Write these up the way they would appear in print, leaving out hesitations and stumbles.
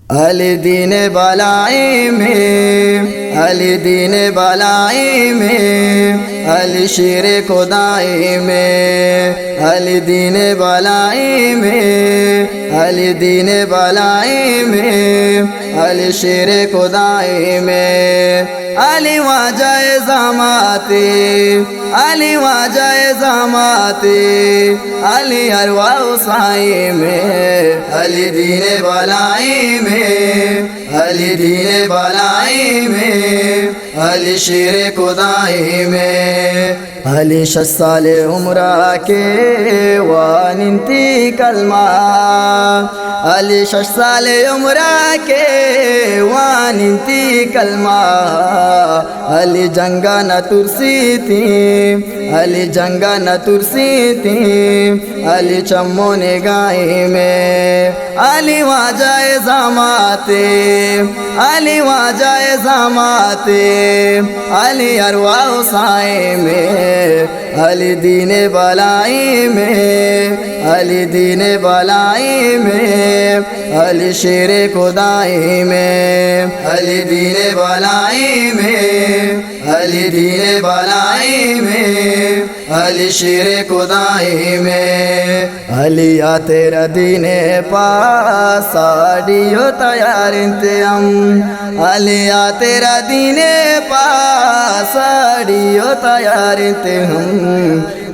अली दीन बलाई में, अली दीन बलाई में, अली शेर खुदाई में, अली दीन बलाई में, अली दीन बलाई में, अली शेर खुदाई में, अली वाजाए ज़माते, अली वाजाए ज़माते, अली अरवा साई में, अली दीन बलाई में, अली दीन बलाई में, अली शेर खुदाई में, अली शसाल उम्रा के वानिंती कलमा, अली शसाल उम्रा के वानिंती कलमा, अली जंगा न तुरसी थी, अली जंगा न तुरसी थी, अली चम्मो ने गाय में, अली वाजाए ज़माते, अली वाजाए ज़माते, अली अरवा साए में, अली दीन बलाई में, अली दीन बलाई में, अली शेर खुदाई में, अली दीन बलाई में, अली दीन बलाई में, अली शेर खुदाई में, अलिया तेरा दीन पास साड़ियो तैयार इंतजाम, अलिया तेरा दीन पास साड़ियो तैयार इंतजाम,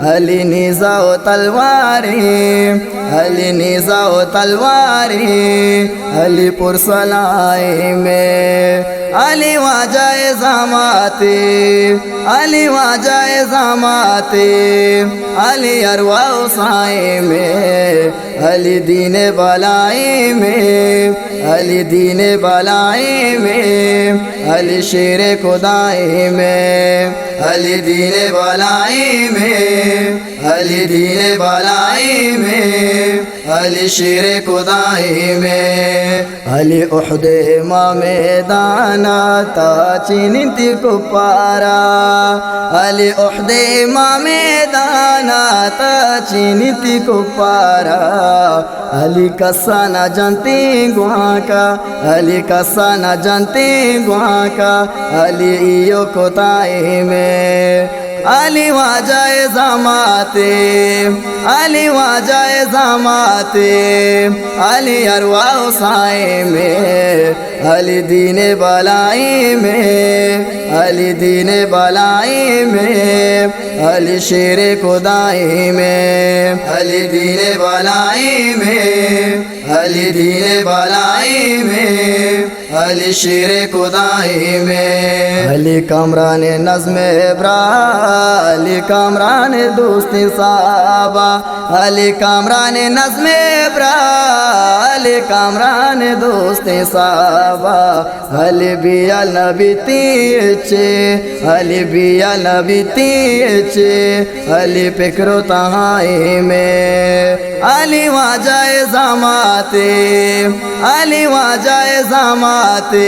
अली निज़ाओ तलवारें, अली निज़ाओ तलवारें, अली पुरसलाई में, अली वाजाए ज़माते, अली वाजाए ज़माते, अली अरवा साए में, अली दीन बलाई में, अली दीन बलाई में, अली शेर खुदाई में, अली दीन बलाई में, अली दीन बलाई में, अली शेर खुदाई में, अली उहदे मैदाना ता चिनिति को पारा, अली उहदे मैदाना ता चिनिति को पारा, अली कसा न जानते गुहा का, अली कसा न जानते गुहा का, अली इयो कोताई में, अली वाजाए ज़माते, अली वाजाए ज़माते, अली अरवा साए में, अली दीन बलाई में, अली दीन बलाई में, अली शेर खुदाई में, अली दीन बलाई में, अली दीन बलाई में, अली शेर खुदाई में, अली कामरान नज़्म इब्रा, अली कामरान दोस्ती साहबा, अली कामरान नज़्म इब्रा, अली कामरान दोस्ती साहबा, अली बिया नबी तीचे, अली बिया नबी तीचे, अली फिक्रो तहाई में, अली वाजाए ज़माते, अली वाजाए ज़माते,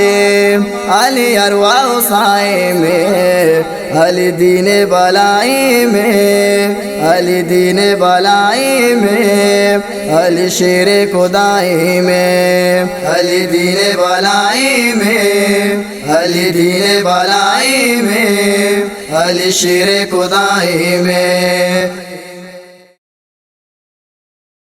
अली अरवा साए में, अली दीन बलाई में, अली दीन बलाई में, अली शेर खुदाई में, अली दीन बलाई में, अली दीन बलाई में, अली शेर खुदाई में।